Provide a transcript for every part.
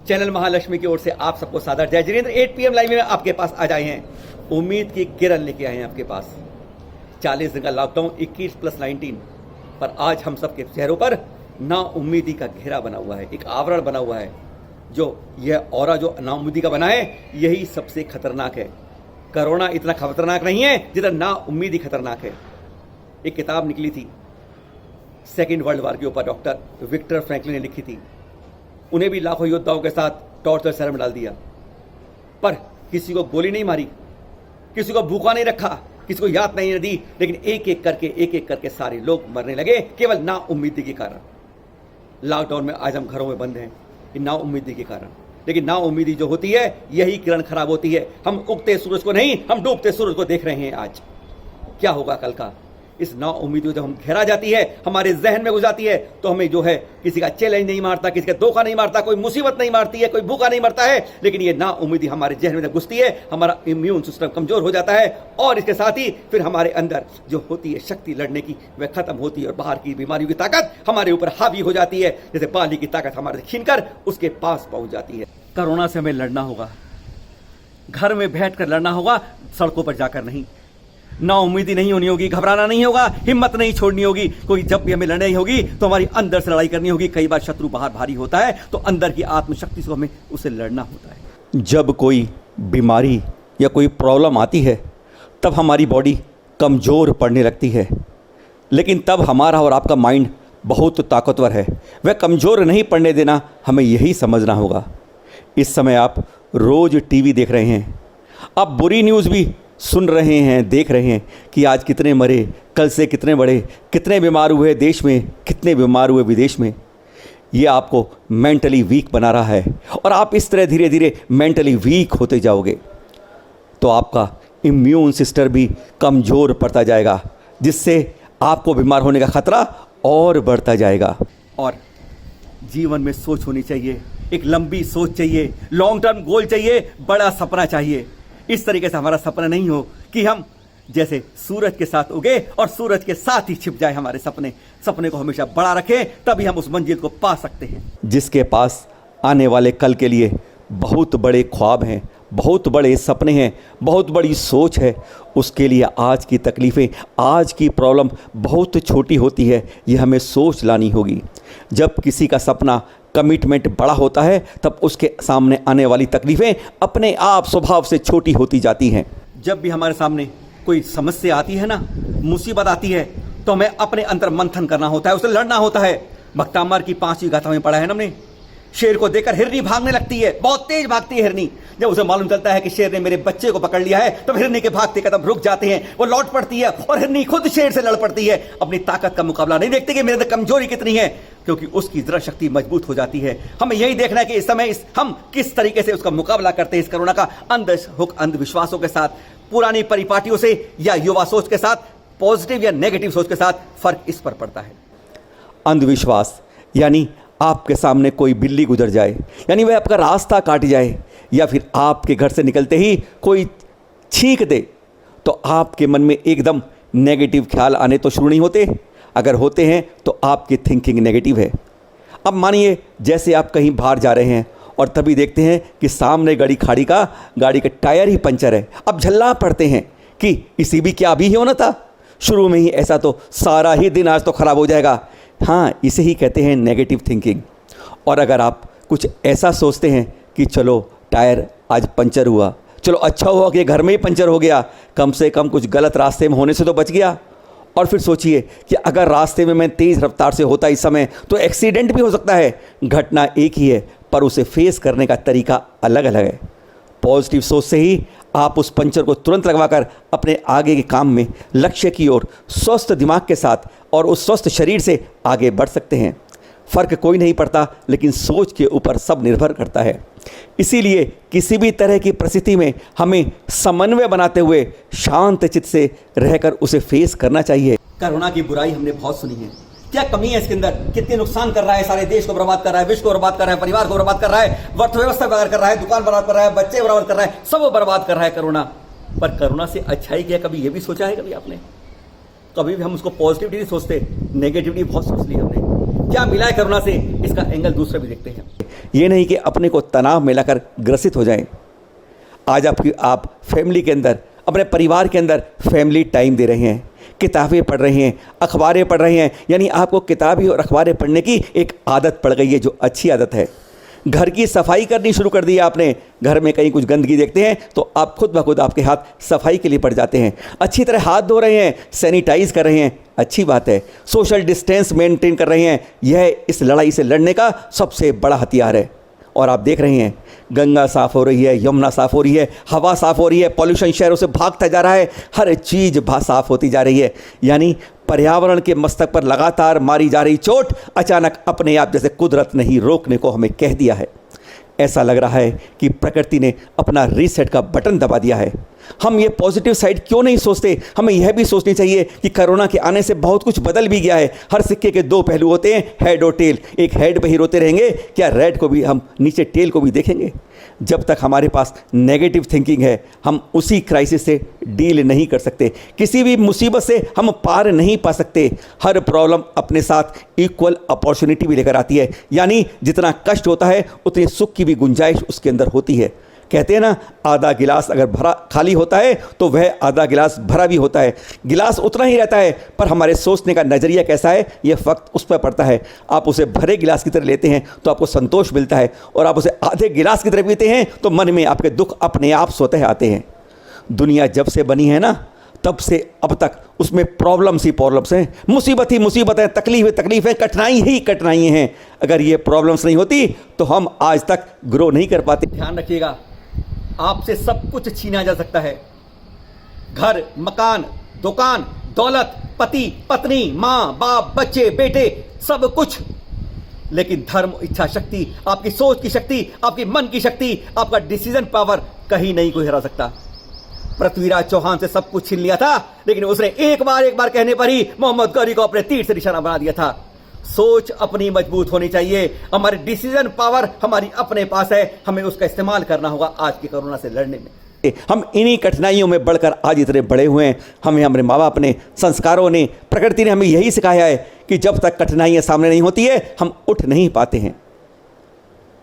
Channel Mahalakshmi की ओर से आप सबको सादर जय जिनेंद्र। 8 PM लाइव में आपके पास आ जाए हैं, उम्मीद की किरण लेके आए हैं आपके पास। 40 दिन का लॉकडाउन 21+19 पर आज हम सबके चेहरों पर ना उम्मीदी का घेरा बना हुआ है, एक आवरण बना हुआ है। जो यह ऑरा जो ना उम्मीदी का बना है, यही सबसे खतरनाक है। कोरोना इतना खतरनाक नहीं है जितना ना उम्मीदी खतरनाक है। एक किताब निकली थी सेकेंड वर्ल्ड वॉर के ऊपर, डॉक्टर विक्टर फ्रैंकलिन ने लिखी थी। उन्हें भी लाखों योद्धाओं के साथ टॉर्चर सेल में डाल दिया, पर किसी को गोली नहीं मारी, किसी को भूखा नहीं रखा, किसी को याद नहीं दी, लेकिन एक एक करके सारे लोग मरने लगे केवल ना उम्मीदी के कारण। लॉकडाउन में आज हम घरों में बंद हैं ना उम्मीदी के कारण, लेकिन ना उम्मीदी जो होती है यही किरण खराब होती है। हम उगते सूरज को नहीं, हम डूबते सूरज को देख रहे हैं। आज क्या होगा कल का, इस ना उम्मीदी जब हम घेरा जाती है, हमारे जहन में घुस जाती है, तो हमें जो है किसी का चैलेंज नहीं मारता, किसी का धोखा नहीं मारता, कोई मुसीबत नहीं मारती है, कोई भूखा नहीं मरता है, लेकिन ये ना उम्मीदी हमारे जहन में जब घुसती है, हमारा इम्यून सिस्टम कमजोर हो जाता है और इसके साथ ही फिर हमारे अंदर जो होती है शक्ति लड़ने की वह खत्म होती है और बाहर की बीमारियों की ताकत हमारे ऊपर हावी हो जाती है। जैसे बाली की ताकत हमारे छीनकर उसके पास पहुंच जाती है। कोरोना से हमें लड़ना होगा, घर में बैठकर लड़ना होगा, सड़कों पर जाकर नहीं। ना उम्मीदी नहीं होनी होगी, घबराना नहीं होगा, हिम्मत नहीं छोड़नी होगी। कोई जब भी हमें लड़नी होगी तो हमारी अंदर से लड़ाई करनी होगी। कई बार शत्रु बाहर भारी होता है तो अंदर की आत्मशक्ति से हमें उसे लड़ना होता है। जब कोई बीमारी या कोई प्रॉब्लम आती है तब हमारी बॉडी कमज़ोर पड़ने लगती है, लेकिन तब हमारा और आपका माइंड बहुत ताकतवर है। वह कमज़ोर नहीं पड़ने देना हमें यही समझना होगा। इस समय आप रोज़ टीवी देख रहे हैं, आप बुरी न्यूज़ भी सुन रहे हैं, देख रहे हैं कि आज कितने मरे, कल से कितने बढ़े, कितने बीमार हुए देश में, कितने बीमार हुए विदेश में। ये आपको मेंटली वीक बना रहा है और आप इस तरह धीरे धीरे मेंटली वीक होते जाओगे तो आपका इम्यून सिस्टम भी कमज़ोर पड़ता जाएगा, जिससे आपको बीमार होने का खतरा और बढ़ता जाएगा। और जीवन में सोच होनी चाहिए, एक लंबी सोच चाहिए, लॉन्ग टर्म गोल चाहिए, बड़ा सपना चाहिए। इस तरीके से हमारा सपना नहीं हो कि हम जैसे सूरज के साथ उगे और सूरज के साथ ही छिप जाए हमारे सपने। सपने को हमेशा बड़ा रखें, तभी हम उस मंजिल को पा सकते हैं। जिसके पास आने वाले कल के लिए बहुत बड़े ख्वाब हैं, बहुत बड़े सपने हैं, बहुत बड़ी सोच है, उसके लिए आज की तकलीफ़ें, आज की प्रॉब्लम बहुत छोटी होती है। ये हमें सोच लानी होगी। जब किसी का सपना, कमिटमेंट बड़ा होता है तब उसके सामने आने वाली तकलीफ़ें अपने आप स्वभाव से छोटी होती जाती हैं। जब भी हमारे सामने कोई समस्या आती है ना, मुसीबत आती है, तो हमें अपने अंतर मंथन करना होता है, उसे लड़ना होता है। भक्तामर की 5वीं गाथा में पढ़ा है ना हमने, शेर को देखकर हिरनी भागने लगती है, बहुत तेज भागती है हिरनी। जब उसे मालूम चलता है कि शेर ने मेरे बच्चे को पकड़ लिया है तो हिरनी के भागते कदम रुक जाते हैं, वो लौट पड़ती है और हिरनी खुद शेर से लड़ पड़ती है। अपनी ताकत का मुकाबला नहीं देखती कि मेरे अंदर कमजोरी कितनी है, क्योंकि उसकी दृढ़ शक्ति मजबूत हो जाती है। हमें यही देखना है कि इस समय हम किस तरीके से उसका मुकाबला करते हैं, इस कोरोना का अंधविश्वासों के साथ, पुरानी परिपाटियों से या युवा सोच के साथ, पॉजिटिव या नेगेटिव सोच के साथ, फर्क इस पर पड़ता है। अंधविश्वास यानी आपके सामने कोई बिल्ली गुजर जाए, यानी वह आपका रास्ता काट जाए, या फिर आपके घर से निकलते ही कोई छींक दे, तो आपके मन में एकदम नेगेटिव ख्याल आने तो शुरू नहीं होते। अगर होते हैं तो आपकी थिंकिंग नेगेटिव है। अब मानिए जैसे आप कहीं बाहर जा रहे हैं और तभी देखते हैं कि सामने गाड़ी का टायर ही पंचर है। अब झल्ला पड़ते हैं कि इसी भी क्या अभी ही होना था, शुरू में ही ऐसा तो सारा ही दिन आज तो ख़राब हो जाएगा। हाँ, इसे ही कहते हैं नेगेटिव थिंकिंग। और अगर आप कुछ ऐसा सोचते हैं कि चलो टायर आज पंचर हुआ, चलो अच्छा हुआ कि घर में ही पंचर हो गया, कम से कम कुछ गलत रास्ते में होने से तो बच गया। और फिर सोचिए कि अगर रास्ते में मैं तेज़ रफ्तार से होता इस समय तो एक्सीडेंट भी हो सकता है। घटना एक ही है पर उसे फेस करने का तरीका अलग अलग है। पॉजिटिव सोच से ही आप उस पंचर को तुरंत लगवाकर अपने आगे के काम में, लक्ष्य की ओर स्वस्थ दिमाग के साथ और उस स्वस्थ शरीर से आगे बढ़ सकते हैं। फ़र्क कोई नहीं पड़ता, लेकिन सोच के ऊपर सब निर्भर करता है। इसीलिए किसी भी तरह की परिस्थिति में हमें समन्वय बनाते हुए शांत चित्त से रहकर उसे फेस करना चाहिए। कोरोना की बुराई हमने बहुत सुनी है, क्या कमी है इसके अंदर, कितने नुकसान कर रहा है, सारे देश को बर्बाद कर रहा है, विश्व को बर्बाद कर रहा है, परिवार को बर्बाद कर रहा है, अर्थव्यवस्था बर्बाद कर रहा है, दुकान बर्बाद कर रहा है, बच्चे बर्बाद कर रहा है, सब बर्बाद कर रहा है कोरोना। पर कोरोना से अच्छाई क्या, कभी ये भी सोचा है कभी आपने? कभी भी हम उसको पॉजिटिविटी नहीं सोचते, नेगेटिविटी बहुत सोच ली हमने। क्या मिला है कोरोना से, इसका एंगल दूसरा भी देखते हैं। ये नहीं कि अपने को तनाव में लाकर ग्रसित हो जाएं। आज आप फैमिली के अंदर, अपने परिवार के अंदर फैमिली टाइम दे रहे हैं, किताबें पढ़ रहे हैं, अखबारें पढ़ रहे हैं, यानी आपको किताबें और अखबारें पढ़ने की एक आदत पड़ गई है, जो अच्छी आदत है। घर की सफाई करनी शुरू कर दी है आपने। घर में कहीं कुछ गंदगी देखते हैं तो आप खुद ब खुद आपके हाथ सफाई के लिए पड़ जाते हैं। अच्छी तरह हाथ धो रहे हैं, सैनिटाइज कर रहे हैं, अच्छी बात है। सोशल डिस्टेंस मेंटेन कर रहे हैं, यह इस लड़ाई से लड़ने का सबसे बड़ा हथियार है। और आप देख रहे हैं गंगा साफ़ हो रही है, यमुना साफ़ हो रही है, हवा साफ़ हो रही है, पॉल्यूशन शहरों से भागता जा रहा है, हर चीज़ साफ़ होती जा रही है। यानी पर्यावरण के मस्तक पर लगातार मारी जा रही चोट अचानक अपने आप जैसे कुदरत ने ही रोकने को हमें कह दिया है। ऐसा लग रहा है कि प्रकृति ने अपना रीसेट का बटन दबा दिया है। हम ये पॉजिटिव साइड क्यों नहीं सोचते? हमें यह भी सोचनी चाहिए कि कोरोना के आने से बहुत कुछ बदल भी गया है। हर सिक्के के दो पहलू होते हैं, हेड और टेल। एक हेड पे ही रोते रहेंगे, क्या रेड को भी हम नीचे टेल को भी देखेंगे? जब तक हमारे पास नेगेटिव थिंकिंग है, हम उसी क्राइसिस से डील नहीं कर सकते, किसी भी मुसीबत से हम पार नहीं पा सकते। हर प्रॉब्लम अपने साथ इक्वल अपॉर्चुनिटी भी लेकर आती है, यानी जितना कष्ट होता है उतनी सुख की भी गुंजाइश उसके अंदर होती है। कहते हैं ना, आधा गिलास अगर भरा खाली होता है तो वह आधा गिलास भरा भी होता है। गिलास उतना ही रहता है, पर हमारे सोचने का नज़रिया कैसा है यह फ़र्क उस पर पड़ता है। आप उसे भरे गिलास की तरह लेते हैं तो आपको संतोष मिलता है, और आप उसे आधे गिलास की तरह पीते हैं तो मन में आपके दुख अपने आप स्वतः आते हैं। दुनिया जब से बनी है ना, तब से अब तक उसमें प्रॉब्लम्स हैं, मुसीबत ही मुसीबत है, तकलीफ है, कठिनाई ही कठिनाई हैं। अगर ये प्रॉब्लम्स नहीं होती तो हम आज तक ग्रो नहीं कर पाते। ध्यान रखिएगा, आपसे सब कुछ छीना जा सकता है। घर, मकान, दुकान, दौलत, पति, पत्नी, माँ, बाप, बच्चे, बेटे, सब कुछ। लेकिन धर्म, इच्छा शक्ति, आपकी सोच की शक्ति, आपकी मन की शक्ति, आपका डिसीजन पावर कहीं नहीं कोई हरा सकता। पृथ्वीराज चौहान से सब कुछ छीन लिया था, लेकिन उसने एक बार कहने पर ही मोहम्मद गौरी को अपने तीर से निशाना बना दिया था। सोच अपनी मजबूत होनी चाहिए। हमारी डिसीजन पावर हमारी अपने पास है, हमें उसका इस्तेमाल करना होगा आज की कोरोना से लड़ने में। हम इन्हीं कठिनाइयों में बढ़कर आज इतने बड़े हुए हैं। हमें हमारे माँ बाप ने, संस्कारों ने, प्रकृति ने हमें यही सिखाया है कि जब तक कठिनाइयाँ सामने नहीं होती है हम उठ नहीं पाते हैं।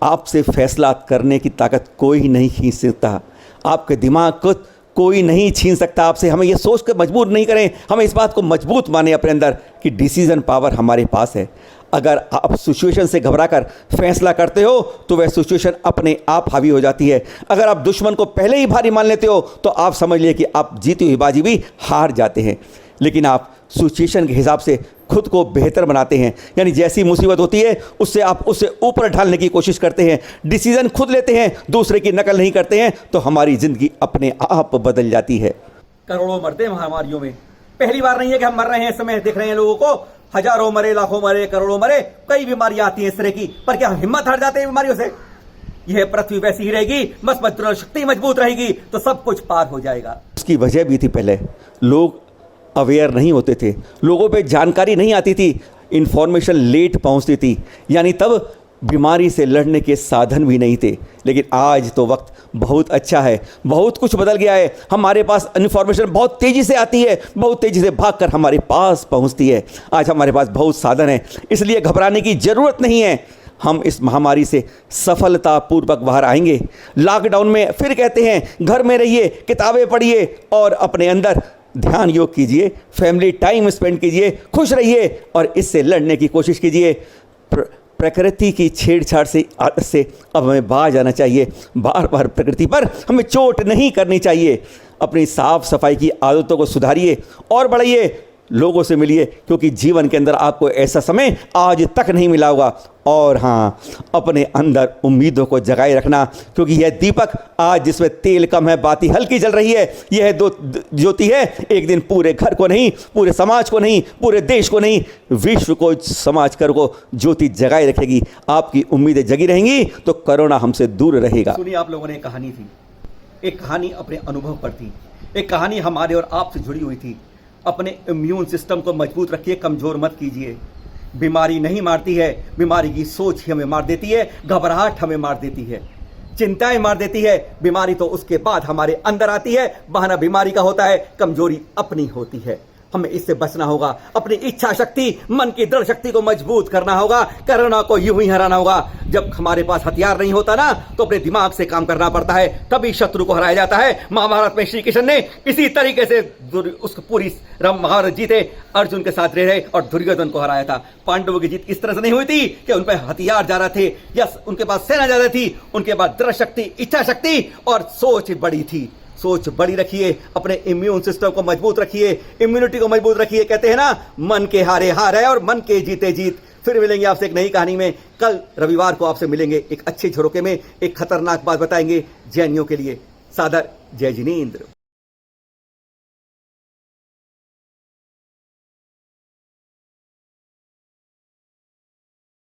आपसे फैसला करने की ताकत कोई नहीं खींच सकता, आपके दिमाग को कोई नहीं छीन सकता आपसे। हमें यह सोच कर मजबूर नहीं करें, हमें इस बात को मजबूत माने अपने अंदर कि डिसीजन पावर हमारे पास है। अगर आप सिचुएशन से घबराकर फैसला करते हो तो वह सिचुएशन अपने आप हावी हो जाती है। अगर आप दुश्मन को पहले ही भारी मान लेते हो तो आप समझ लिए कि आप जीती हुई बाजी भी हार जाते हैं। लेकिन आप सिचुएशन के हिसाब से खुद को बेहतर बनाते हैं, यानी जैसी मुसीबत होती है उससे आप उससे ऊपर ढालने की कोशिश करते हैं, डिसीजन खुद लेते हैं, दूसरे की नकल नहीं करते हैं, तो हमारी ज़िंदगी अपने आप बदल जाती है। करोड़ों मरते हैं महामारियों में, पहली बार नहीं है कि हम मर रहे हैं। इस समय देख रहे हैं लोगों को, हजारों मरे, लाखों मरे, करोड़ों मरे, कई बीमारियां आती हैं इस तरह की, पर क्या हिम्मत हार जाते हैं बीमारियों से? यह पृथ्वी वैसी ही रहेगी, बस शक्ति मजबूत रहेगी तो सब कुछ पार हो जाएगा। उसकी वजह भी थी, पहले लोग अवेयर नहीं होते थे, लोगों पे जानकारी नहीं आती थी, इंफॉर्मेशन लेट पहुंचती थी, यानी तब बीमारी से लड़ने के साधन भी नहीं थे। लेकिन आज तो वक्त बहुत अच्छा है, बहुत कुछ बदल गया है। हमारे पास इन्फॉर्मेशन बहुत तेज़ी से आती है, बहुत तेज़ी से भागकर हमारे पास पहुंचती है। आज हमारे पास बहुत साधन है, इसलिए घबराने की ज़रूरत नहीं है। हम इस महामारी से सफलतापूर्वक बाहर आएंगे। लॉकडाउन में फिर कहते हैं घर में रहिए, किताबें पढ़िए और अपने अंदर ध्यान योग कीजिए, फैमिली टाइम स्पेंड कीजिए, खुश रहिए और इससे लड़ने की कोशिश कीजिए। प्रकृति की छेड़छाड़ से आदत से अब हमें बाहर जाना चाहिए। बार बार प्रकृति पर हमें चोट नहीं करनी चाहिए। अपनी साफ सफाई की आदतों को सुधारिए और बढ़ाइए, लोगों से मिलिए, क्योंकि जीवन के अंदर आपको ऐसा समय आज तक नहीं मिला होगा। और हाँ, अपने अंदर उम्मीदों को जगाए रखना, क्योंकि यह दीपक आज जिसमें तेल कम है, बाती हल्की जल रही है, यह दो ज्योति है, एक दिन पूरे घर को नहीं, पूरे समाज को नहीं, पूरे देश को नहीं, विश्व को, समाज कर को ज्योति जगाए रखेगी। आपकी उम्मीदें जगी रहेंगी तो कोरोना हमसे दूर रहेगा। सुनिए, आप लोगों ने एक कहानी थी, एक कहानी अपने अनुभव पर थी, एक कहानी हमारे और आपसे जुड़ी हुई थी। अपने इम्यून सिस्टम को मजबूत रखिए, कमजोर मत कीजिए। बीमारी नहीं मारती है, बीमारी की सोच ही हमें मार देती है, घबराहट हमें मार देती है, चिंताएं मार देती है। बीमारी तो उसके बाद हमारे अंदर आती है, बहाना बीमारी का होता है, कमजोरी अपनी होती है। हमें इससे बचना होगा। अपनी इच्छा शक्ति, मन की दृढ़ शक्ति को मजबूत करना होगा। कोरोना को यूं ही हराना होगा। जब हमारे पास हथियार नहीं होता ना, तो अपने दिमाग से काम करना पड़ता है, तभी शत्रु को हराया जाता है। महाभारत में श्री कृष्ण ने इसी तरीके से उसको पूरी महाभारत जीते, अर्जुन के साथ रहे और दुर्योधन को हराया था। पांडवों की जीत इस तरह से नहीं हुई थी कि उन पर हथियार ज्यादा थे या उनके पास सेना ज्यादा थी, उनके पास दृढ़ शक्ति, इच्छा शक्ति और सोच बड़ी थी। सोच बड़ी रखिए, अपने इम्यून सिस्टम को मजबूत रखिए, इम्यूनिटी को मजबूत रखिए। कहते हैं ना, मन के हारे हार है और मन के जीते जीत। फिर मिलेंगे आपसे एक नई कहानी में। कल रविवार को आपसे मिलेंगे एक अच्छे झरोके में, एक खतरनाक बात बताएंगे जैनियों के लिए। सादर जय जिनेंद्र।